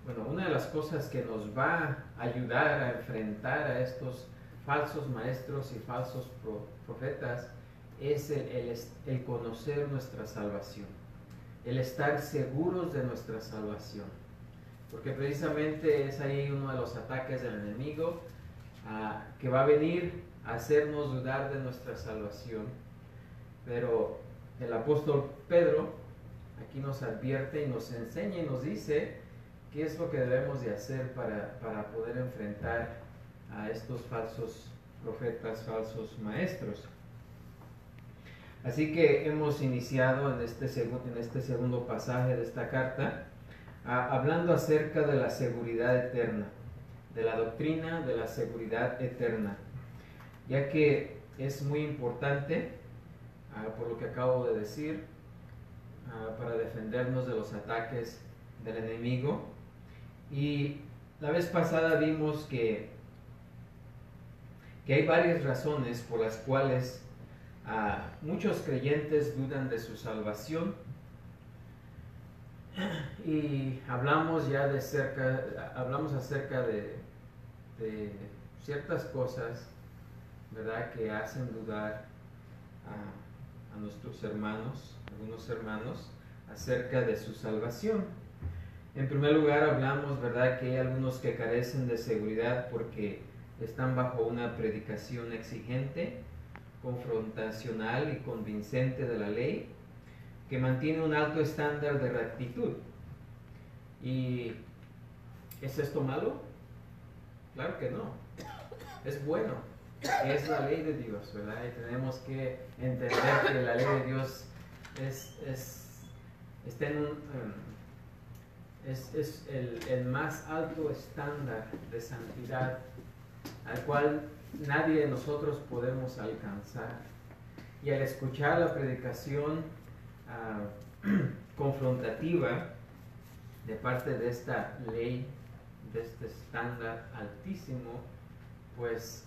bueno, una de las cosas que nos va a ayudar a enfrentar a estos falsos maestros y falsos profetas es el conocer nuestra salvación, el estar seguros de nuestra salvación, porque precisamente es ahí uno de los ataques del enemigo, que va a venir a hacernos dudar de nuestra salvación. Pero el apóstol Pedro aquí nos advierte y nos enseña y nos dice qué es lo que debemos de hacer para poder enfrentar a estos falsos profetas, falsos maestros. Así que hemos iniciado en este segundo pasaje de esta carta hablando acerca de la seguridad eterna, de la doctrina de la seguridad eterna, ya que es muy importante, por lo que acabo de decir, para defendernos de los ataques del enemigo. Y la vez pasada vimos que hay varias razones por las cuales muchos creyentes dudan de su salvación, y hablamos acerca de ciertas cosas, ¿verdad?, que hacen dudar a nuestros hermanos, algunos hermanos, acerca de su salvación. En primer lugar hablamos, ¿verdad?, que hay algunos que carecen de seguridad porque están bajo una predicación exigente, confrontacional y convincente de la ley, que mantiene un alto estándar de rectitud. ¿Y es esto malo? Claro que no. Es bueno. Es la ley de Dios, ¿verdad? Y tenemos que entender que la ley de Dios está en es el más alto estándar de santidad al cual nadie de nosotros podemos alcanzar. Y al escuchar la predicación confrontativa de parte de esta ley, de este estándar altísimo, pues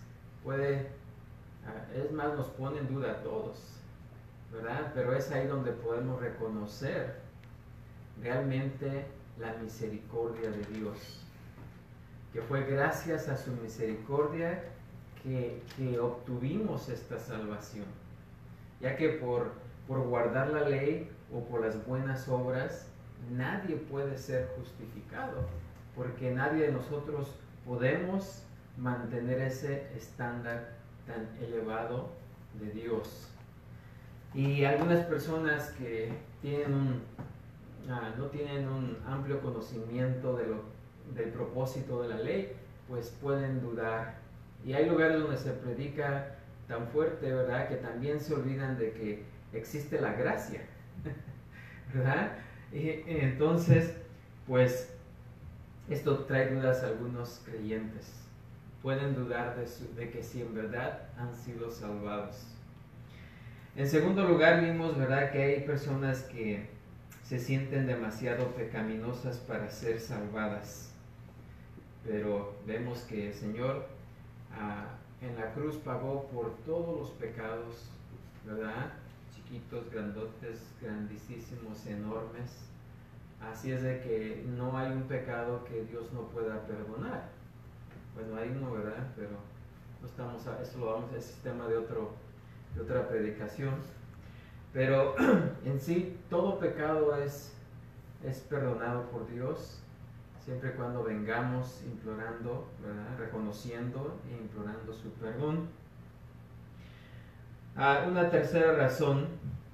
es más, nos pone en duda a todos, ¿verdad? Pero es ahí donde podemos reconocer realmente la misericordia de Dios, que fue gracias a su misericordia que obtuvimos esta salvación, ya que por guardar la ley o por las buenas obras nadie puede ser justificado, porque nadie de nosotros podemos mantener ese estándar tan elevado de Dios. Y algunas personas que no tienen un amplio conocimiento del propósito de la ley, pues pueden dudar. Y hay lugares donde se predica tan fuerte, ¿verdad?, que también se olvidan de que existe la gracia, ¿verdad? Y entonces, pues, esto trae dudas a algunos creyentes. Pueden dudar de que si en verdad han sido salvados. En segundo lugar, vimos, ¿verdad?, que hay personas que se sienten demasiado pecaminosas para ser salvadas. Pero vemos que el Señor en la cruz pagó por todos los pecados, ¿verdad? Chiquitos, grandotes, grandísimos, enormes. Así es de que no hay un pecado que Dios no pueda perdonar. Bueno, hay uno, ¿verdad? Pero no estamos eso lo vamos, ese es tema de otra predicación. Pero en sí, todo pecado es perdonado por Dios, siempre y cuando vengamos implorando, ¿verdad?, reconociendo e implorando su perdón. Una tercera razón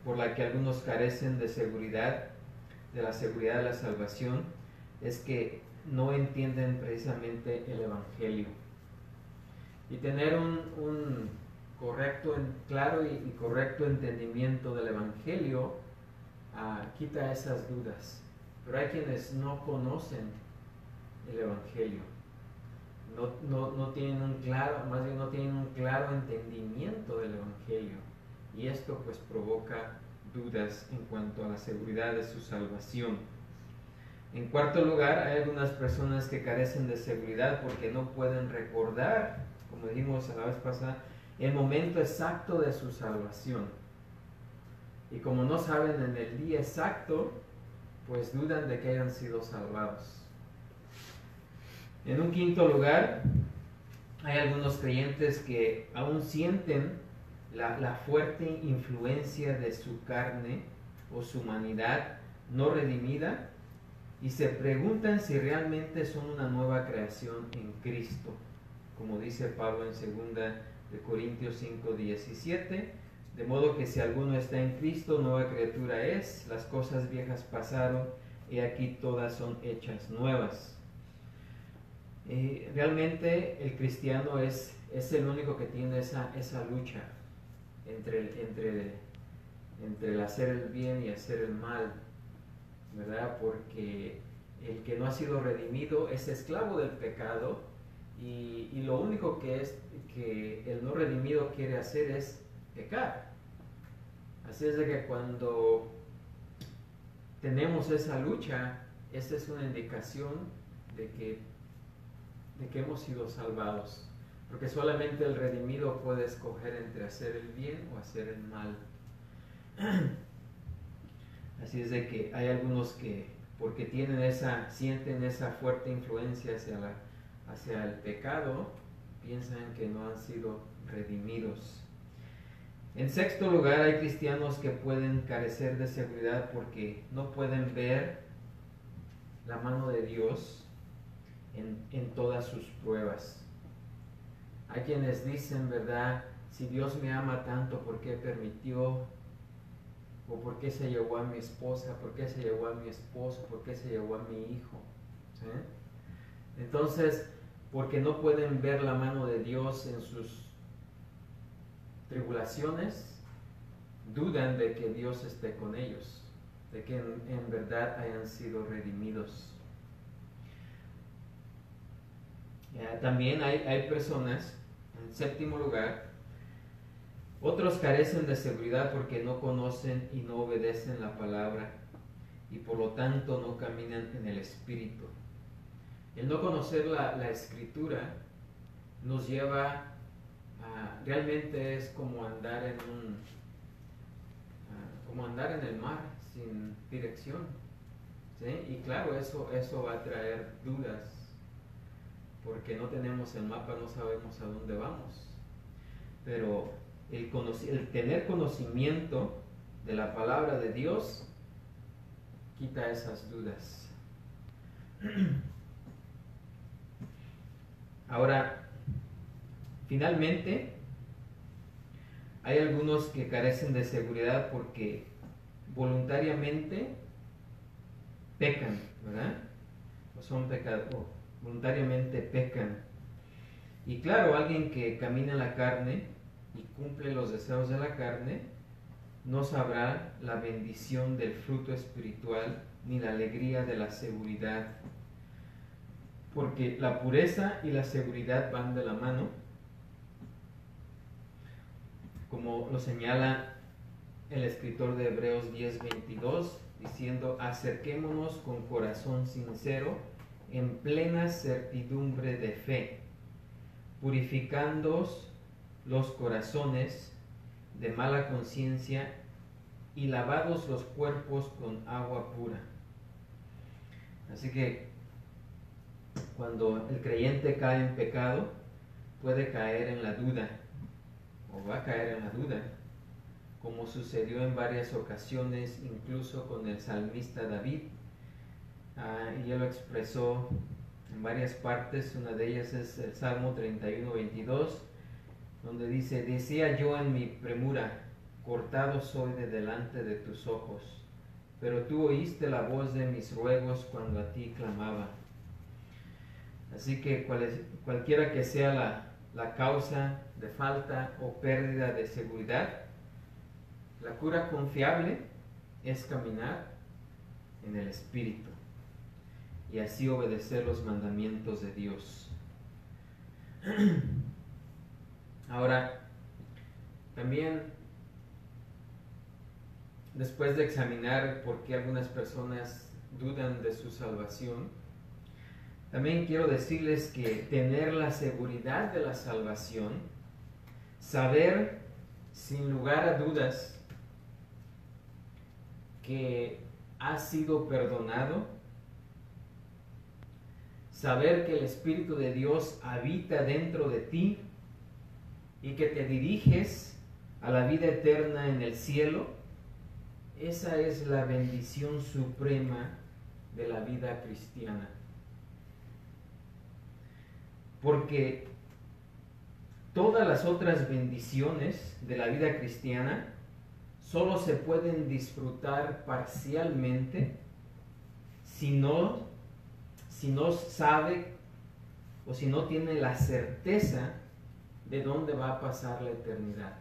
por la que algunos carecen de la seguridad de la salvación, es que no entienden precisamente el Evangelio. Y tener un claro y correcto entendimiento del Evangelio quita esas dudas. Pero hay quienes no conocen el Evangelio, no tienen un claro entendimiento del Evangelio, y esto pues provoca dudas en cuanto a la seguridad de su salvación. En cuarto lugar, hay algunas personas que carecen de seguridad porque no pueden recordar, como dijimos a la vez pasada, el momento exacto de su salvación. Y como no saben en el día exacto, pues dudan de que hayan sido salvados. En un quinto lugar, hay algunos creyentes que aún sienten la fuerte influencia de su carne o su humanidad no redimida y se preguntan si realmente son una nueva creación en Cristo, como dice Pablo en 2 Corintios 5:17, de modo que si alguno está en Cristo, nueva criatura es, las cosas viejas pasaron, y aquí todas son hechas nuevas. Realmente el cristiano es el único que tiene esa lucha entre el hacer el bien y hacer el mal, ¿verdad? Porque el que no ha sido redimido es esclavo del pecado y lo único que el no redimido quiere hacer es pecar. Así es de que cuando tenemos esa lucha, esa es una indicación de que hemos sido salvados, porque solamente el redimido puede escoger entre hacer el bien o hacer el mal. Así es de que hay algunos que, porque sienten esa fuerte influencia hacia el pecado, piensan que no han sido redimidos. En sexto lugar, hay cristianos que pueden carecer de seguridad porque no pueden ver la mano de Dios en todas sus pruebas. Hay quienes dicen, ¿verdad? Si Dios me ama tanto, ¿por qué permitió? ¿O por qué se llevó a mi esposa? ¿Por qué se llevó a mi esposo? ¿Por qué se llevó a mi hijo? ¿Sí? Entonces, porque no pueden ver la mano de Dios en sus tribulaciones, dudan de que Dios esté con ellos, de que en verdad hayan sido redimidos. También hay personas, en séptimo lugar, otros carecen de seguridad porque no conocen y no obedecen la palabra y por lo tanto no caminan en el Espíritu. El no conocer la Escritura nos lleva a, realmente es como andar en el mar sin dirección, ¿sí? Y claro, eso va a traer dudas, porque no tenemos el mapa, no sabemos a dónde vamos. Pero el tener conocimiento de la palabra de Dios quita esas dudas. Ahora, finalmente, hay algunos que carecen de seguridad porque voluntariamente pecan, ¿verdad? O son pecadores, voluntariamente pecan. Y claro, alguien que camina en la carne y cumple los deseos de la carne, no sabrá la bendición del fruto espiritual ni la alegría de la seguridad. Porque la pureza y la seguridad van de la mano, como lo señala el escritor de Hebreos 10:22, diciendo: acerquémonos con corazón sincero, en plena certidumbre de fe, purificándoos los corazones de mala conciencia y lavados los cuerpos con agua pura. Así que cuando el creyente cae en pecado, puede caer en la duda, o va a caer en la duda, como sucedió en varias ocasiones, incluso con el salmista David. Y él lo expresó en varias partes. Una de ellas es el Salmo 31:22, donde dice: decía yo en mi premura, cortado soy de delante de tus ojos, pero tú oíste la voz de mis ruegos cuando a ti clamaba. Así que cualquiera que sea la causa de falta o pérdida de seguridad, la cura confiable es caminar en el Espíritu y así obedecer los mandamientos de Dios. Ahora, también, después de examinar por qué algunas personas dudan de su salvación, también quiero decirles que tener la seguridad de la salvación, saber sin lugar a dudas que has sido perdonado, saber que el Espíritu de Dios habita dentro de ti y que te diriges a la vida eterna en el cielo, esa es la bendición suprema de la vida cristiana. Porque todas las otras bendiciones de la vida cristiana solo se pueden disfrutar parcialmente si no sabe o si no tiene la certeza de dónde va a pasar la eternidad.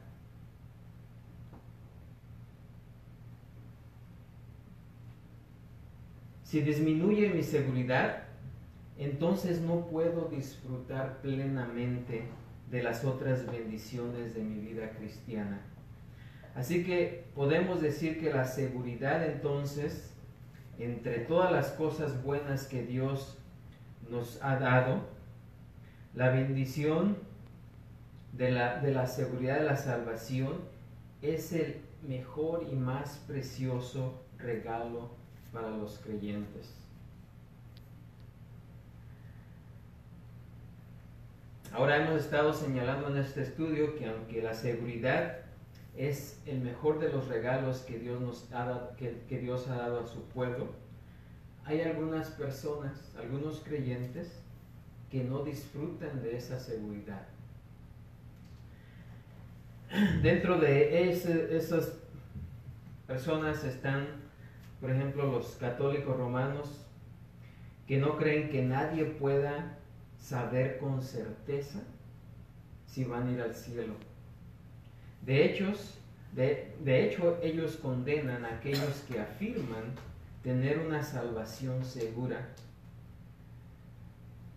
Si disminuye mi seguridad, entonces no puedo disfrutar plenamente de las otras bendiciones de mi vida cristiana. Así que podemos decir que la seguridad entonces, entre todas las cosas buenas que Dios nos ha dado, la bendición de la seguridad de la salvación es el mejor y más precioso regalo para los creyentes. Ahora hemos estado señalando en este estudio que aunque la seguridad es el mejor de los regalos que Dios que Dios ha dado a su pueblo, hay algunas personas, algunos creyentes, que no disfrutan de esa seguridad. Dentro de esas personas están, por ejemplo, los católicos romanos, que no creen que nadie pueda saber con certeza si van a ir al cielo. De hecho, ellos condenan a aquellos que afirman tener una salvación segura,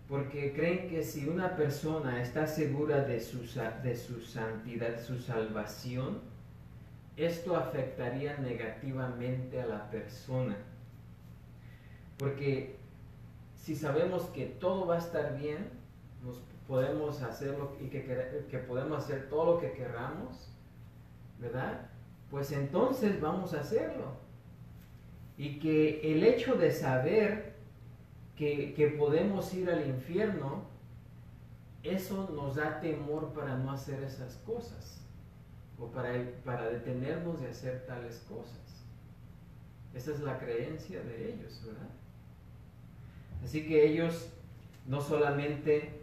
porque creen que si una persona está segura de su santidad, de su salvación, esto afectaría negativamente a la persona. Porque si sabemos que todo va a estar bien, podemos hacerlo y que podemos hacer todo lo que queramos, ¿verdad? Pues entonces vamos a hacerlo. Y que el hecho de saber que podemos ir al infierno, eso nos da temor para no hacer esas cosas, o para detenernos de hacer tales cosas. Esa es la creencia de ellos, ¿verdad? Así que ellos no solamente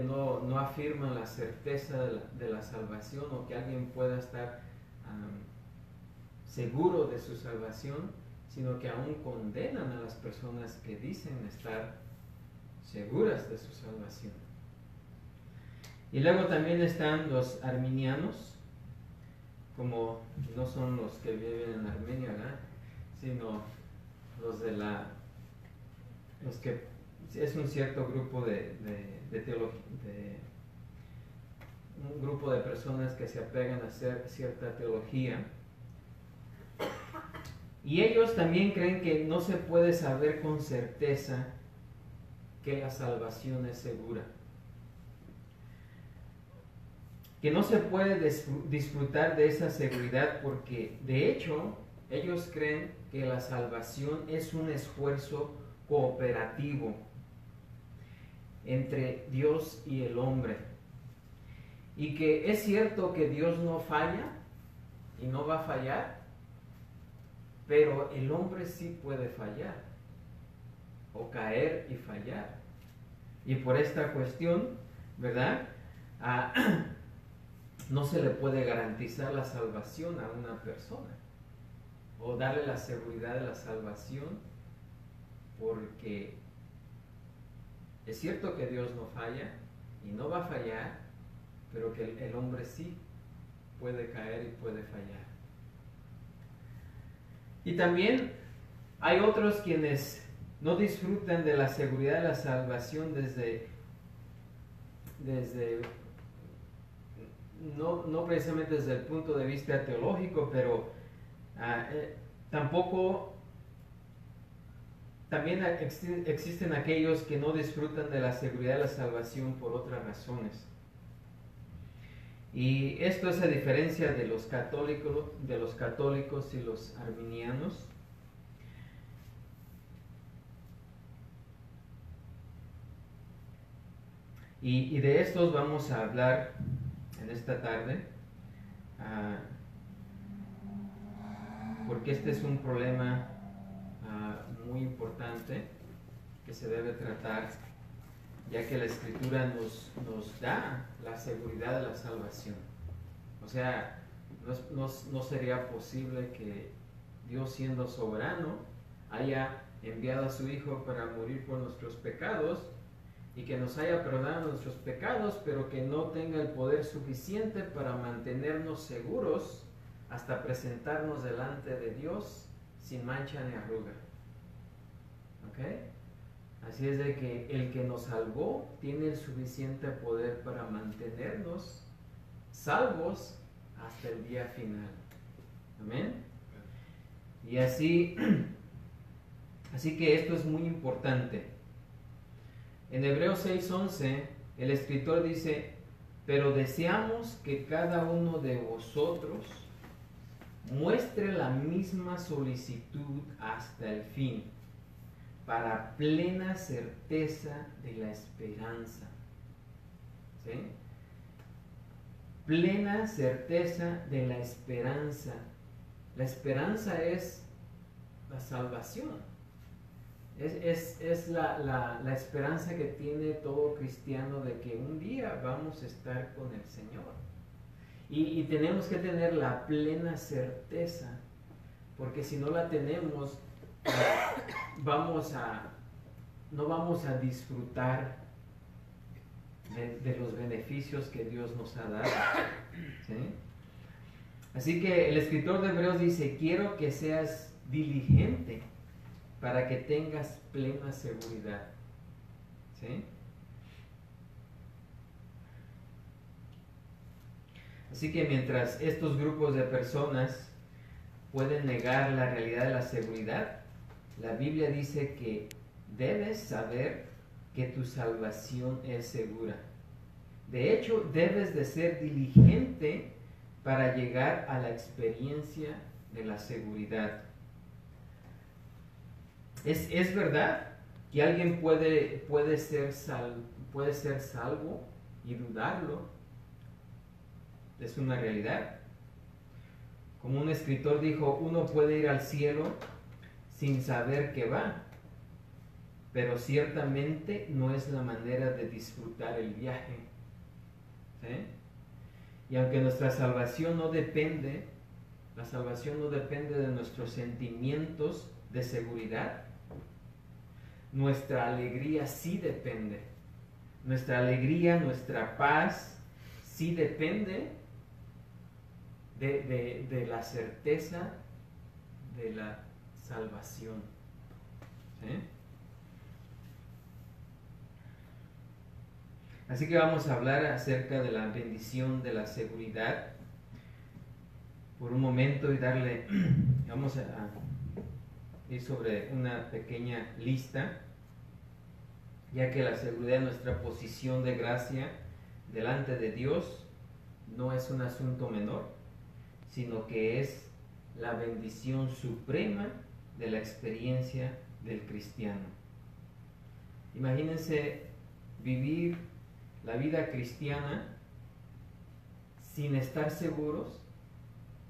no afirman la certeza de la salvación, o que alguien pueda estar seguro de su salvación, sino que aún condenan a las personas que dicen estar seguras de su salvación. Y luego también están los arminianos, como no son los que viven en Armenia, ¿verdad?, sino los que es un cierto grupo un grupo de personas que se apegan a hacer cierta teología. Y ellos también creen que no se puede saber con certeza que la salvación es segura, que no se puede disfrutar de esa seguridad, porque de hecho ellos creen que la salvación es un esfuerzo cooperativo entre Dios y el hombre, y que es cierto que Dios no falla y no va a fallar, pero el hombre sí puede fallar o caer y fallar, y por esta cuestión, ¿verdad?, no se le puede garantizar la salvación a una persona o darle la seguridad de la salvación, porque es cierto que Dios no falla y no va a fallar, pero que el hombre sí puede caer y puede fallar. Y también hay otros quienes no disfrutan de la seguridad de la salvación no precisamente desde el punto de vista teológico, pero tampoco. También existen aquellos que no disfrutan de la seguridad de la salvación por otras razones. Y esto es a diferencia de los católicos y los arminianos, Y de estos vamos a hablar en esta tarde, porque este es un problema muy importante que se debe tratar, ya que la Escritura nos da la seguridad de la salvación. O sea, no sería posible que Dios, siendo soberano, haya enviado a su Hijo para morir por nuestros pecados y que nos haya perdonado nuestros pecados, pero que no tenga el poder suficiente para mantenernos seguros hasta presentarnos delante de Dios sin mancha ni arruga. ¿Ok? Así es de que el que nos salvó tiene el suficiente poder para mantenernos salvos hasta el día final. Amén. Y así que esto es muy importante. En Hebreos 6:11 el escritor dice: pero deseamos que cada uno de vosotros muestre la misma solicitud hasta el fin, para plena certeza de la esperanza. ¿Sí? Plena certeza de la esperanza. La esperanza es la salvación. Es la esperanza que tiene todo cristiano de que un día vamos a estar con el Señor. Y tenemos que tener la plena certeza, porque si no la tenemos, no vamos a disfrutar de los beneficios que Dios nos ha dado. ¿Sí? Así que el escritor de Hebreos dice: quiero que seas diligente para que tengas plena seguridad. ¿Sí? Así que mientras estos grupos de personas pueden negar la realidad de la seguridad, la Biblia dice que debes saber que tu salvación es segura. De hecho, debes de ser diligente para llegar a la experiencia de la seguridad. Es verdad que alguien puede ser salvo y dudarlo. Es una realidad. Como un escritor dijo: uno puede ir al cielo sin saber que va, pero ciertamente no es la manera de disfrutar el viaje. ¿Sí? Y aunque nuestra salvación no depende, la salvación no depende de nuestros sentimientos de seguridad, nuestra alegría sí depende. Nuestra alegría, nuestra paz sí depende de la certeza de la salvación. ¿Sí? Así que vamos a hablar acerca de la bendición de la seguridad por un momento y vamos a ir sobre una pequeña lista, ya que la seguridad de nuestra posición de gracia delante de Dios no es un asunto menor, sino que es la bendición suprema de la experiencia del cristiano. Imagínense vivir la vida cristiana sin estar seguros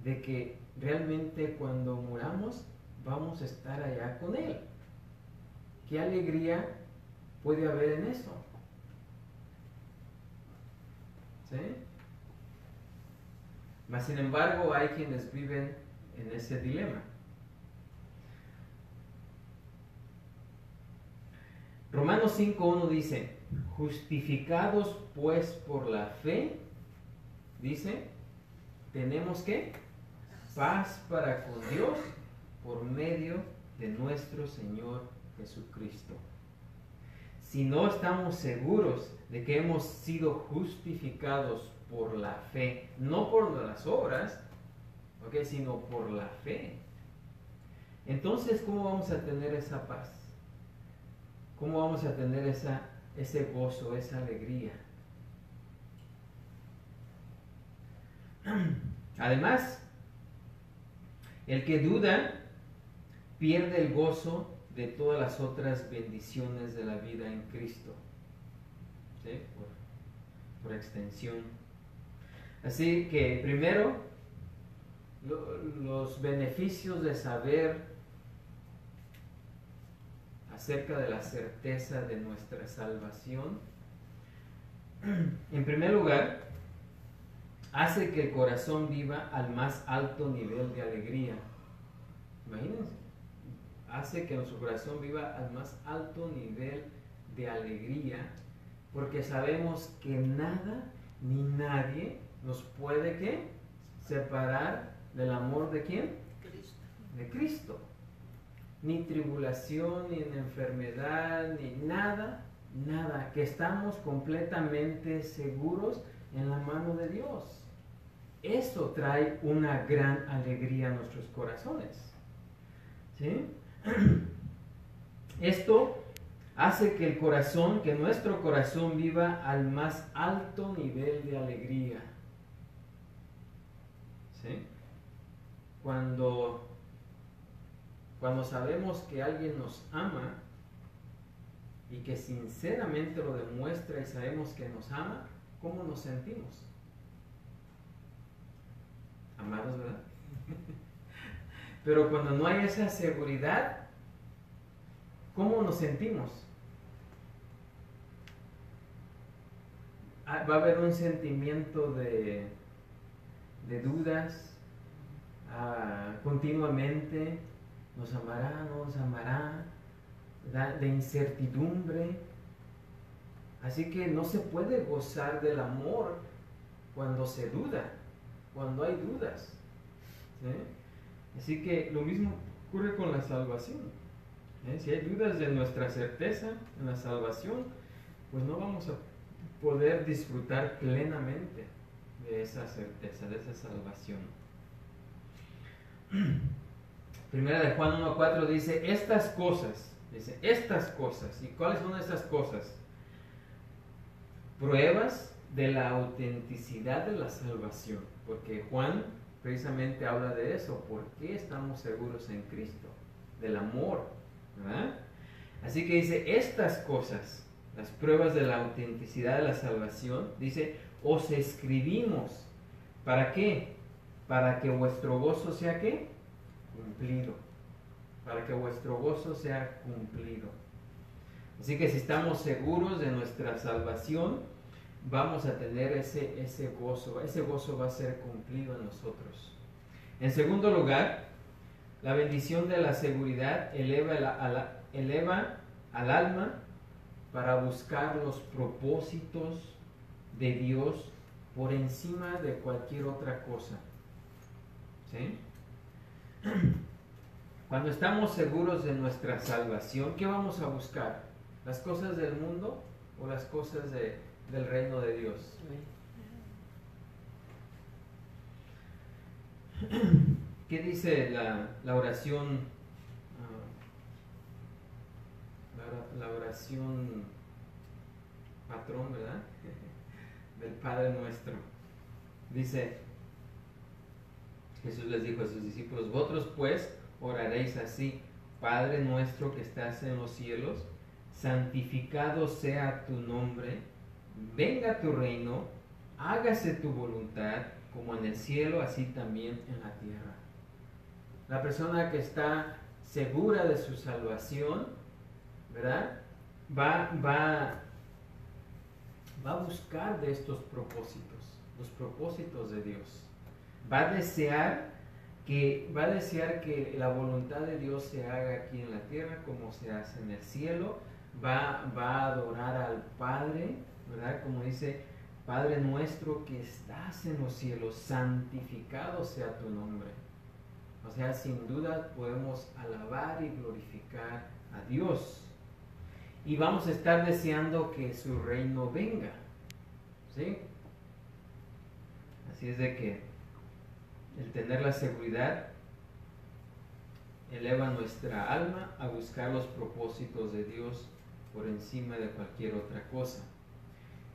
de que realmente cuando muramos vamos a estar allá con Él. ¿Qué alegría puede haber en eso? ¿Sí? Mas sin embargo hay quienes viven en ese dilema. Romanos 5:1 dice: justificados pues por la fe, dice, tenemos ¿qué? Paz para con Dios por medio de nuestro Señor Jesucristo. Si no estamos seguros de que hemos sido justificados por la fe, no por las obras, ¿okay?, sino por la fe, entonces ¿cómo vamos a tener esa paz? ¿Cómo vamos a tener ese gozo, esa alegría? Además, el que duda pierde el gozo de todas las otras bendiciones de la vida en Cristo. ¿Sí? por extensión. Así que primero, los beneficios de saber acerca de la certeza de nuestra salvación. En primer lugar, hace que el corazón viva al más alto nivel de alegría. Imagínense, hace que nuestro corazón viva al más alto nivel de alegría, porque sabemos que nada ni nadie nos puede ¿qué? Separar del amor de ¿quién? Cristo. De Cristo. Ni tribulación, ni enfermedad, ni nada, que estamos completamente seguros en la mano de Dios. Eso trae una gran alegría a nuestros corazones. ¿Sí? Esto hace que nuestro corazón viva al más alto nivel de alegría. ¿Sí? Cuando sabemos que alguien nos ama y que sinceramente lo demuestra y sabemos que nos ama, ¿cómo nos sentimos? Amados, ¿verdad? Pero cuando no hay esa seguridad, ¿cómo nos sentimos? Va a haber un sentimiento de dudas continuamente. ¿Nos amará? ¿No nos amará? De incertidumbre. Así que no se puede gozar del amor cuando se duda, cuando hay dudas. ¿Sí? Así que lo mismo ocurre con la salvación. Si hay dudas de nuestra certeza en la salvación, pues no vamos a poder disfrutar plenamente de esa certeza, de esa salvación. Primera de Juan 1:4 dice, estas cosas. ¿Y cuáles son estas cosas? Pruebas de la autenticidad de la salvación, porque Juan precisamente habla de eso. ¿Por qué estamos seguros en Cristo? Del amor, ¿verdad? Así que dice, estas cosas, las pruebas de la autenticidad de la salvación, dice, os escribimos. ¿Para qué? Para que vuestro gozo sea ¿qué? Cumplido. Para que vuestro gozo sea cumplido. Así que si estamos seguros de nuestra salvación, vamos a tener ese gozo. Ese gozo va a ser cumplido en nosotros. En segundo lugar, la bendición de la seguridad eleva al alma para buscar los propósitos de Dios por encima de cualquier otra cosa. ¿Sí? Cuando estamos seguros de nuestra salvación, ¿qué vamos a buscar? ¿Las cosas del mundo o las cosas del reino de Dios? ¿Qué dice la oración? La oración patrón, ¿verdad? Del Padre Nuestro. Dice, Jesús les dijo a sus discípulos, vosotros pues oraréis así, Padre nuestro que estás en los cielos, santificado sea tu nombre, venga tu reino, hágase tu voluntad, como en el cielo, así también en la tierra. La persona que está segura de su salvación, ¿verdad? Va a buscar de estos propósitos, los propósitos de Dios. Va a desear que la voluntad de Dios se haga aquí en la tierra como se hace en el cielo. Va a adorar al Padre, ¿verdad? Como dice, Padre nuestro que estás en los cielos, santificado sea tu nombre. O sea, sin duda podemos alabar y glorificar a Dios. Y vamos a estar deseando que su reino venga. ¿Sí? Así es de que el tener la seguridad eleva nuestra alma a buscar los propósitos de Dios por encima de cualquier otra cosa.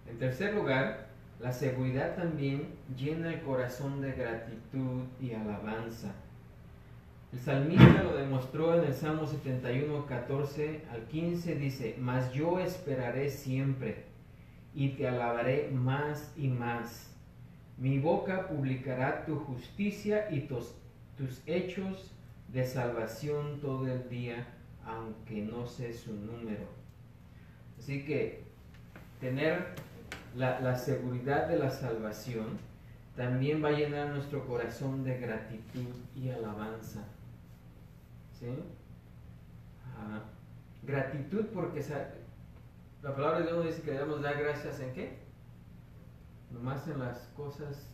En tercer lugar, la seguridad también llena el corazón de gratitud y alabanza. El salmista lo demostró en el Salmo 71, 14 al 15, dice, mas yo esperaré siempre y te alabaré más y más. Mi boca publicará tu justicia y tus hechos de salvación todo el día, aunque no sé su número. Así que tener la seguridad de la salvación también va a llenar nuestro corazón de gratitud y alabanza. ¿Sí? Gratitud porque la palabra de Dios nos dice que debemos dar gracias ¿en qué? ¿Nomás en las cosas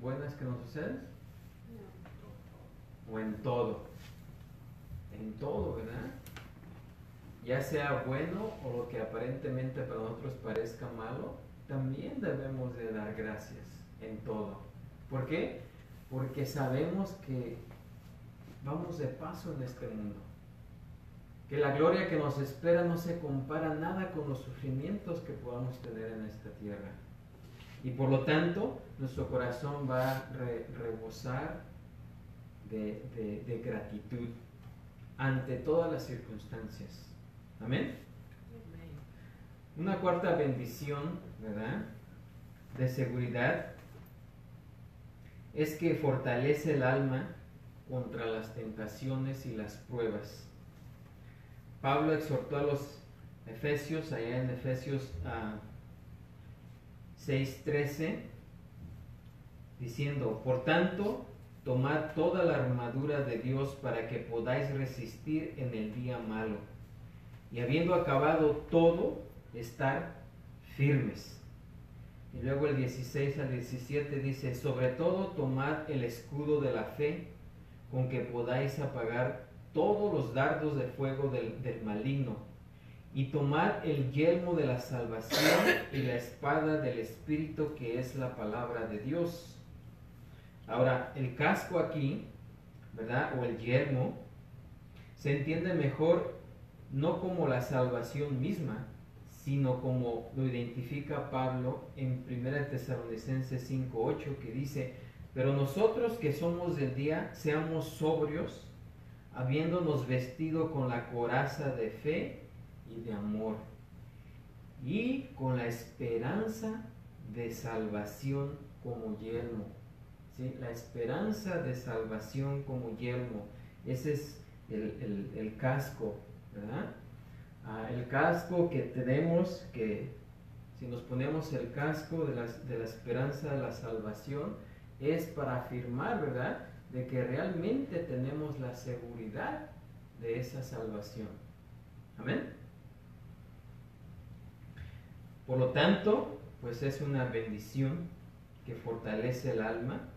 buenas que nos suceden? No. O en todo. En todo, ¿verdad? Ya sea bueno o lo que aparentemente para nosotros parezca malo, también debemos de dar gracias en todo. ¿Por qué? Porque sabemos que vamos de paso en este mundo. Que la gloria que nos espera no se compara nada con los sufrimientos que podamos tener en esta tierra. Y por lo tanto, nuestro corazón va a rebosar de gratitud ante todas las circunstancias. Amén. Una cuarta bendición, ¿verdad?, de seguridad es que fortalece el alma contra las tentaciones y las pruebas. Pablo exhortó a los Efesios, allá en Efesios 6:13, diciendo: por tanto, tomad toda la armadura de Dios para que podáis resistir en el día malo, y habiendo acabado todo, estar firmes. Y luego el 16 al 17 dice: sobre todo tomad el escudo de la fe, con que podáis apagar todos los dardos de fuego del maligno, y tomad el yelmo de la salvación y la espada del Espíritu, que es la palabra de Dios. Ahora, el casco aquí, ¿verdad?, o el yelmo, se entiende mejor no como la salvación misma, sino como lo identifica Pablo en 1 Tesalonicenses 5:8, que dice: pero nosotros que somos del día, seamos sobrios, habiéndonos vestido con la coraza de fe y de amor, y con la esperanza de salvación como yelmo. ¿Sí? La esperanza de salvación como yelmo. Ese es el casco, ¿verdad? El casco que tenemos, que si nos ponemos el casco de la esperanza de la salvación, es para afirmar, ¿verdad?, de que realmente tenemos la seguridad de esa salvación. Amén. Por lo tanto, pues es una bendición que fortalece el alma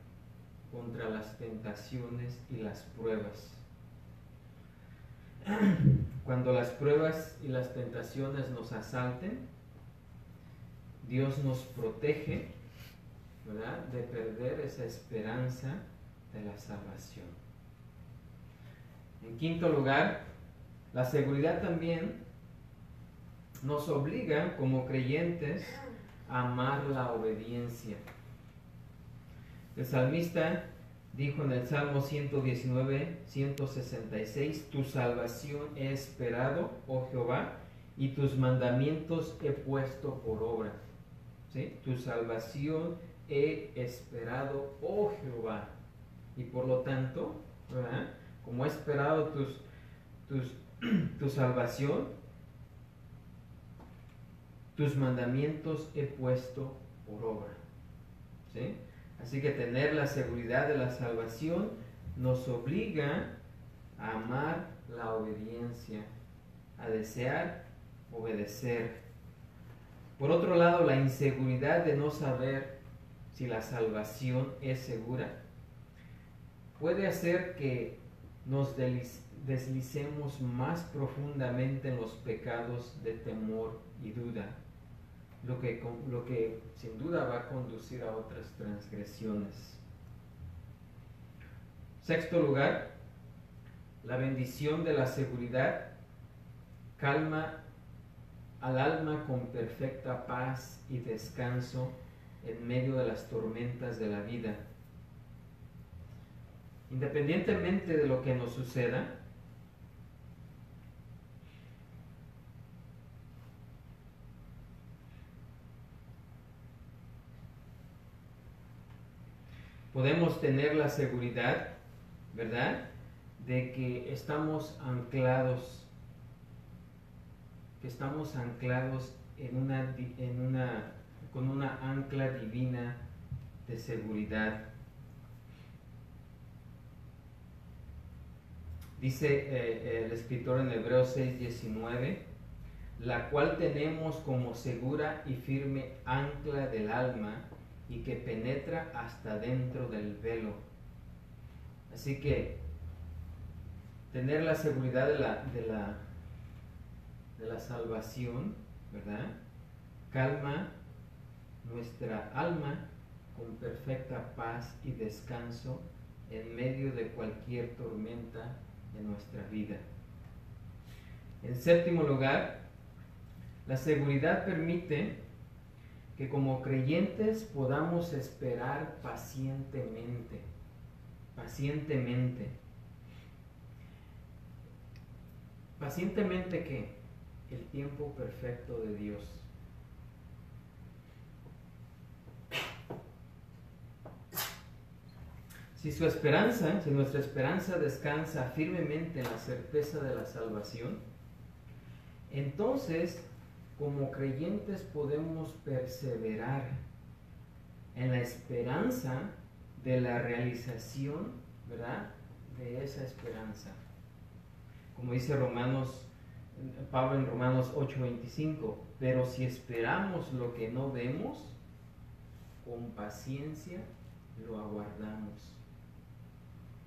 contra las tentaciones y las pruebas. Cuando las pruebas y las tentaciones nos asalten, Dios nos protege, ¿verdad?, de perder esa esperanza de la salvación. En quinto lugar, la seguridad también nos obliga como creyentes a amar la obediencia. El salmista dijo en el Salmo 119, 166: tu salvación he esperado, oh Jehová, y tus mandamientos he puesto por obra. ¿Sí? Tu salvación he esperado, oh Jehová. Y por lo tanto, ¿verdad?, como he esperado tu salvación, tus mandamientos he puesto por obra. ¿Sí? Así que tener la seguridad de la salvación nos obliga a amar la obediencia, a desear obedecer. Por otro lado, la inseguridad de no saber si la salvación es segura puede hacer que nos deslicemos más profundamente en los pecados de temor y duda, lo que sin duda va a conducir a otras transgresiones. Sexto lugar, la bendición de la seguridad calma al alma con perfecta paz y descanso en medio de las tormentas de la vida. Independientemente de lo que nos suceda, podemos tener la seguridad, ¿verdad?, de que estamos anclados con una ancla divina de seguridad. Dice el escritor en Hebreos 6:19, la cual tenemos como segura y firme ancla del alma y que penetra hasta dentro del velo. Así que tener la seguridad de la salvación, ¿verdad?, calma nuestra alma con perfecta paz y descanso en medio de cualquier tormenta en nuestra vida. En séptimo lugar, la seguridad permite que como creyentes podamos esperar pacientemente. ¿Pacientemente qué? El tiempo perfecto de Dios. Si nuestra esperanza descansa firmemente en la certeza de la salvación, entonces como creyentes podemos perseverar en la esperanza de la realización, ¿verdad?, de esa esperanza. Como dice Pablo en Romanos 8:25, pero si esperamos lo que no vemos, con paciencia lo aguardamos.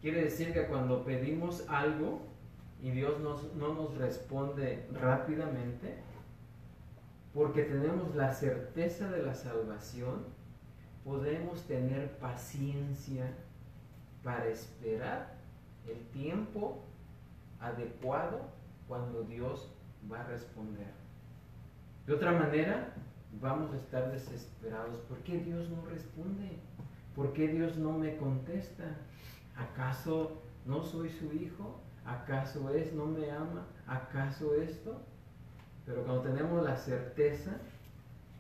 Quiere decir que cuando pedimos algo y Dios no nos responde rápidamente, porque tenemos la certeza de la salvación, podemos tener paciencia para esperar el tiempo adecuado cuando Dios va a responder. De otra manera, vamos a estar desesperados. ¿Por qué Dios no responde? ¿Por qué Dios no me contesta? ¿Acaso no soy su hijo? ¿Acaso no me ama? ¿Acaso esto? Pero cuando tenemos la certeza,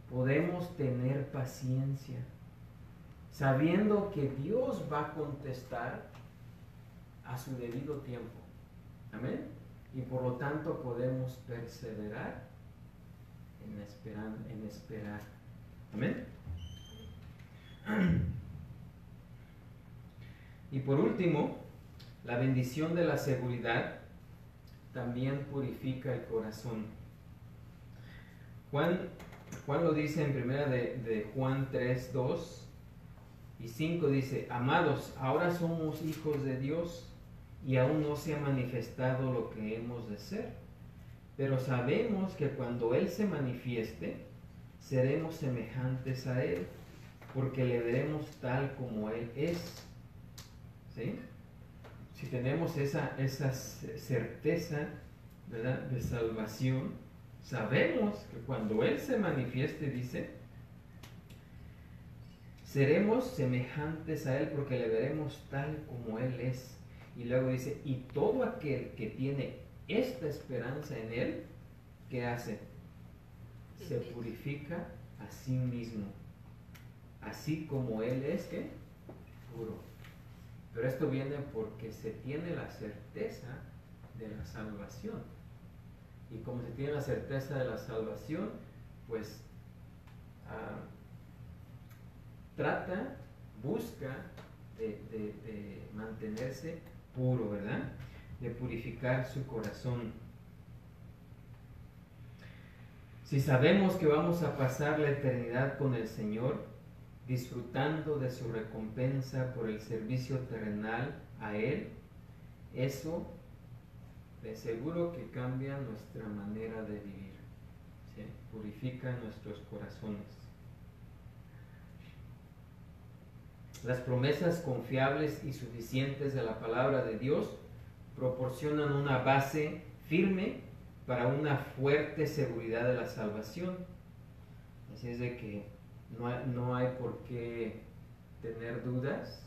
podemos tener paciencia, sabiendo que Dios va a contestar a su debido tiempo. Amén. Y por lo tanto podemos perseverar en esperar. Amén. Y por último, la bendición de la seguridad también purifica el corazón. Juan lo dice en primera de Juan 3:2 y 5, dice: amados, ahora somos hijos de Dios y aún no se ha manifestado lo que hemos de ser, pero sabemos que cuando Él se manifieste, seremos semejantes a Él, porque le veremos tal como Él es. ¿Sí? Si tenemos esa certeza, ¿verdad?, de salvación, sabemos que cuando Él se manifieste, dice, seremos semejantes a Él porque le veremos tal como Él es. Y luego dice, y todo aquel que tiene esta esperanza en Él, ¿qué hace? Se purifica a sí mismo, así como Él es, ¿qué? Puro. Pero esto viene porque se tiene la certeza de la salvación. Y como se tiene la certeza de la salvación, pues busca de mantenerse puro, ¿verdad? De purificar su corazón. Si sabemos que vamos a pasar la eternidad con el Señor, disfrutando de su recompensa por el servicio terrenal a Él, eso de seguro que cambia nuestra manera de vivir, ¿sí? Purifica nuestros corazones. Las promesas confiables y suficientes de la palabra de Dios proporcionan una base firme para una fuerte seguridad de la salvación. Así es de que no hay por qué tener dudas,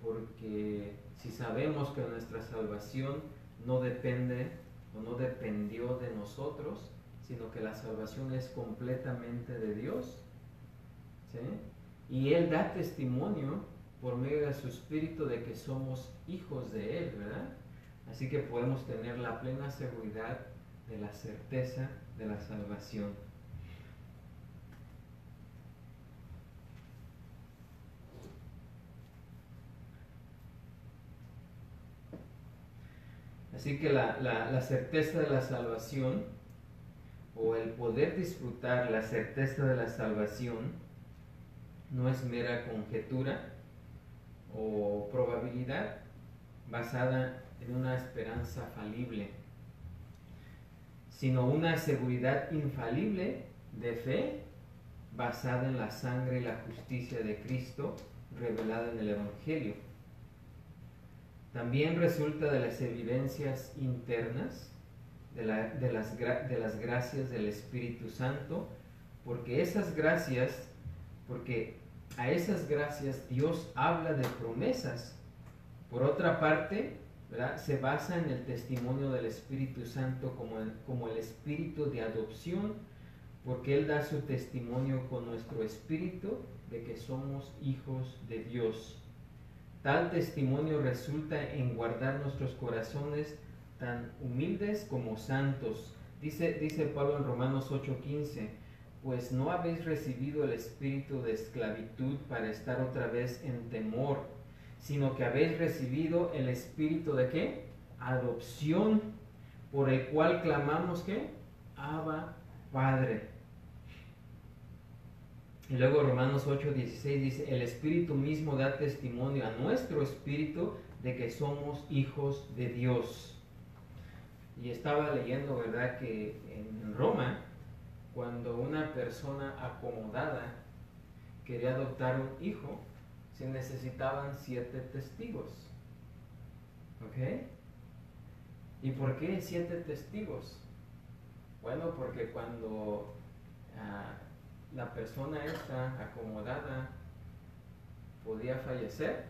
porque si sabemos que nuestra salvación no depende o no dependió de nosotros, sino que la salvación es completamente de Dios, ¿sí? Y Él da testimonio por medio de su Espíritu de que somos hijos de Él, ¿verdad? Así que podemos tener la plena seguridad de la certeza de la salvación. Así que la certeza de la salvación, o el poder disfrutar la certeza de la salvación, no es mera conjetura o probabilidad basada en una esperanza falible, sino una seguridad infalible de fe basada en la sangre y la justicia de Cristo revelada en el Evangelio. También resulta de las evidencias internas de las gracias del Espíritu Santo, porque a esas gracias Dios habla de promesas. Por otra parte, ¿verdad?, se basa en el testimonio del Espíritu Santo como el espíritu de adopción, porque Él da su testimonio con nuestro espíritu de que somos hijos de Dios. Tal testimonio resulta en guardar nuestros corazones tan humildes como santos. Dice Pablo en Romanos 8:15, pues no habéis recibido el espíritu de esclavitud para estar otra vez en temor, sino que habéis recibido el espíritu de ¿qué? Adopción, por el cual clamamos ¿qué? Abba, Padre. Y luego Romanos 8:16 dice, el Espíritu mismo da testimonio a nuestro espíritu de que somos hijos de Dios. Y estaba leyendo, ¿verdad?, que en Roma, cuando una persona acomodada quería adoptar un hijo, se necesitaban 7 testigos. ¿Ok? ¿Y por qué 7 testigos? Bueno, porque cuando la persona esta acomodada podía fallecer,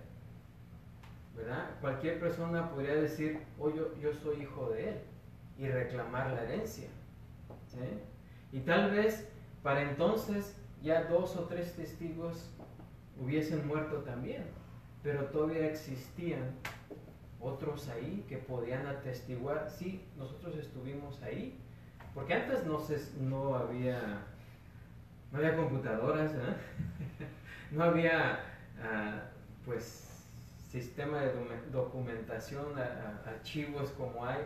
¿verdad?, cualquier persona podría decir, oh, yo soy hijo de él, y reclamar la herencia, ¿sí? Y tal vez para entonces ya 2 o 3 testigos hubiesen muerto también, pero todavía existían otros ahí que podían atestiguar, sí, nosotros estuvimos ahí, porque antes no había computadoras, ¿eh? No había pues sistema de documentación, archivos como hay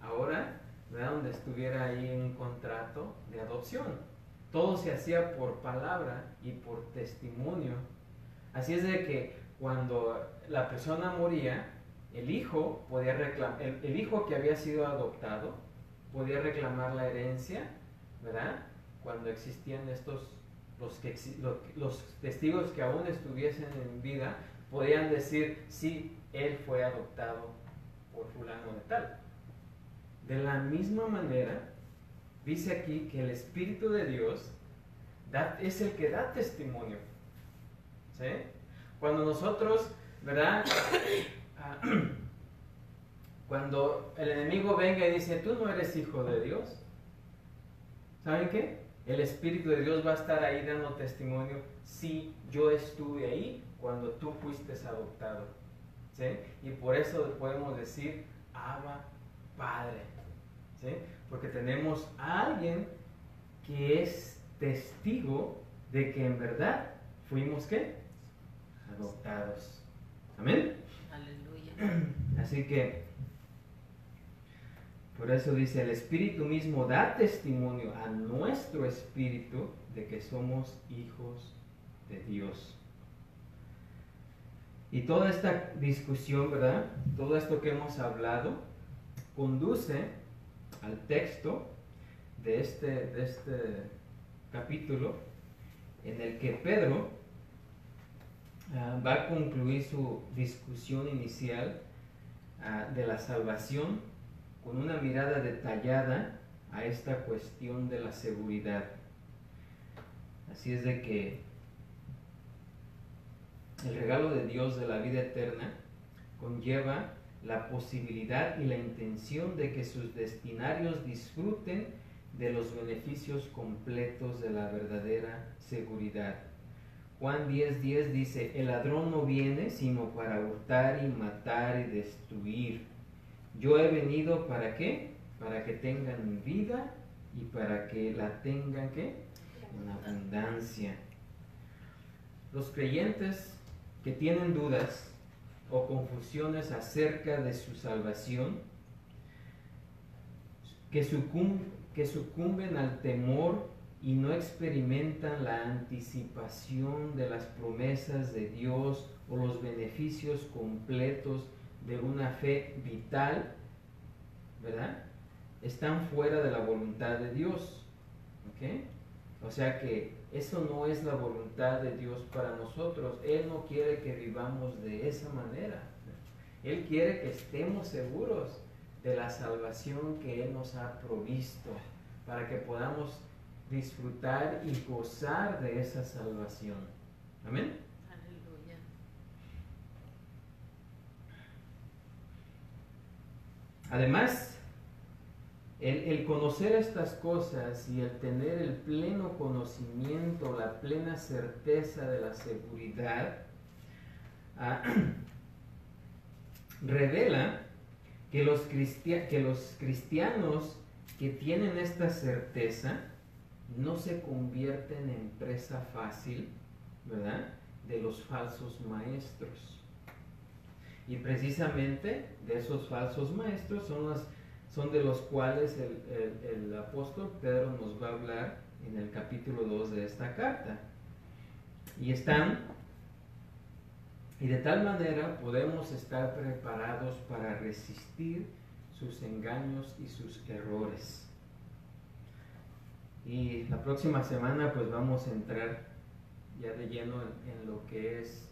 ahora, ¿verdad?, donde estuviera ahí un contrato de adopción. Todo se hacía por palabra y por testimonio. Así es de que cuando la persona moría, el hijo podía reclamar, el hijo que había sido adoptado podía reclamar la herencia, ¿verdad?, cuando existían los testigos que aún estuviesen en vida, podían decir, sí, él fue adoptado por fulano de tal. De la misma manera, dice aquí que el Espíritu de Dios es el que da testimonio, ¿sí? Cuando nosotros, ¿verdad?, cuando el enemigo venga y dice, tú no eres hijo de Dios, ¿saben qué? El Espíritu de Dios va a estar ahí dando testimonio, sí, yo estuve ahí cuando tú fuiste adoptado, ¿sí? Y por eso podemos decir, Abba, Padre, ¿sí? Porque tenemos a alguien que es testigo de que en verdad fuimos, ¿qué? Adoptados. Amén. Aleluya. Así que por eso dice, el Espíritu mismo da testimonio a nuestro espíritu de que somos hijos de Dios. Y toda esta discusión, ¿verdad?, todo esto que hemos hablado, conduce al texto de este capítulo, en el que Pedro va a concluir su discusión inicial de la salvación con una mirada detallada a esta cuestión de la seguridad. Así es de que el regalo de Dios de la vida eterna conlleva la posibilidad y la intención de que sus destinarios disfruten de los beneficios completos de la verdadera seguridad. Juan 10:10 dice, el ladrón no viene sino para hurtar y matar y destruir. Yo he venido ¿para qué? Para que tengan vida y para que la tengan ¿qué? En abundancia. Los creyentes que tienen dudas o confusiones acerca de su salvación, que sucumben al temor y no experimentan la anticipación de las promesas de Dios o los beneficios completos de una fe vital, ¿verdad? Están fuera de la voluntad de Dios, ¿ok? O sea que eso no es la voluntad de Dios para nosotros. Él no quiere que vivamos de esa manera. Él quiere que estemos seguros de la salvación que Él nos ha provisto, para que podamos disfrutar y gozar de esa salvación. Amén. Aleluya. Además, el conocer estas cosas y el tener el pleno conocimiento, la plena certeza de la seguridad, revela que los cristianos que tienen esta certeza no se convierten en presa fácil, ¿verdad?, de los falsos maestros. Y precisamente de esos falsos maestros son de los cuales el apóstol Pedro nos va a hablar en el capítulo 2 de esta carta. Y de tal manera podemos estar preparados para resistir sus engaños y sus errores. Y la próxima semana pues vamos a entrar ya de lleno en lo que es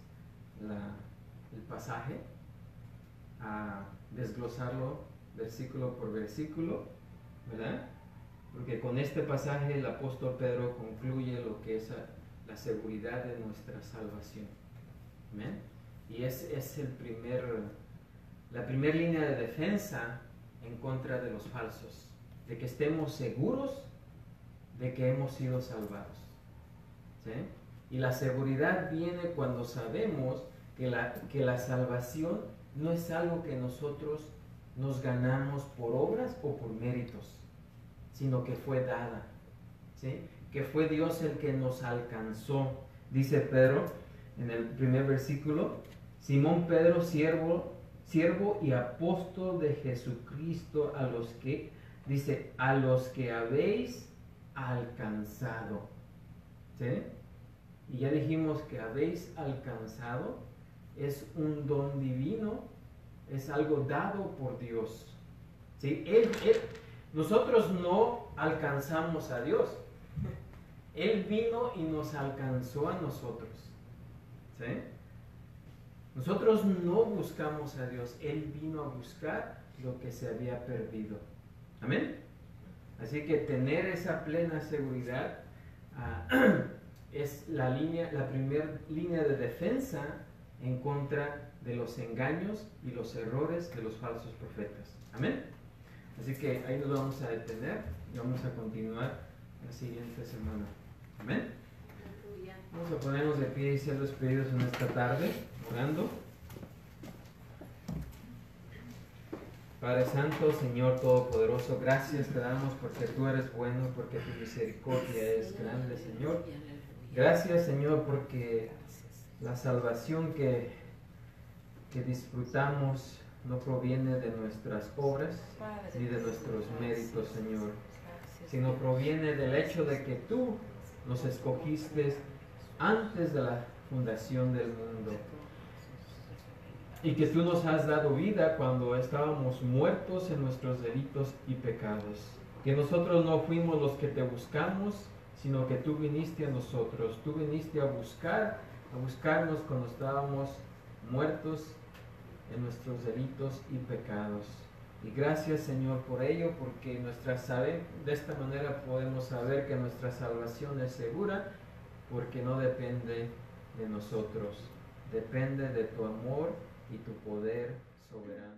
el pasaje, a desglosarlo versículo por versículo, ¿verdad? Porque con este pasaje el apóstol Pedro concluye lo que es la seguridad de nuestra salvación. ¿Amén? Y es la primera línea de defensa en contra de los falsos, de que estemos seguros de que hemos sido salvados, ¿sí? Y la seguridad viene cuando sabemos que la salvación no es algo que nosotros nos ganamos por obras o por méritos, sino que fue dada, ¿sí? Que fue Dios el que nos alcanzó. Dice Pedro en el primer versículo, Simón Pedro, siervo y apóstol de Jesucristo, a los que habéis alcanzado, ¿sí? Y ya dijimos que habéis alcanzado es un don divino, es algo dado por Dios, ¿sí? Nosotros no alcanzamos a Dios, Él vino y nos alcanzó a nosotros, ¿sí? Nosotros no buscamos a Dios, Él vino a buscar lo que se había perdido. Amén. Así que tener esa plena seguridad es la primera línea de defensa en contra de los engaños y los errores de los falsos profetas. Amén. Así que ahí nos vamos a detener y vamos a continuar la siguiente semana. Amén. Vamos a ponernos de pie y ser despedidos en esta tarde, orando. Padre Santo, Señor Todopoderoso, gracias te damos porque tú eres bueno, porque tu misericordia es grande, Señor. Gracias, Señor, porque la salvación que disfrutamos no proviene de nuestras obras ni de nuestros méritos, Señor, sino proviene del hecho de que tú nos escogiste antes de la fundación del mundo y que tú nos has dado vida cuando estábamos muertos en nuestros delitos y pecados, que nosotros no fuimos los que te buscamos, sino que tú viniste a nosotros, tú viniste a buscarnos cuando estábamos muertos en nuestros delitos y pecados. Y gracias, Señor, por ello, porque de esta manera podemos saber que nuestra salvación es segura, porque no depende de nosotros, depende de tu amor y tu poder soberano.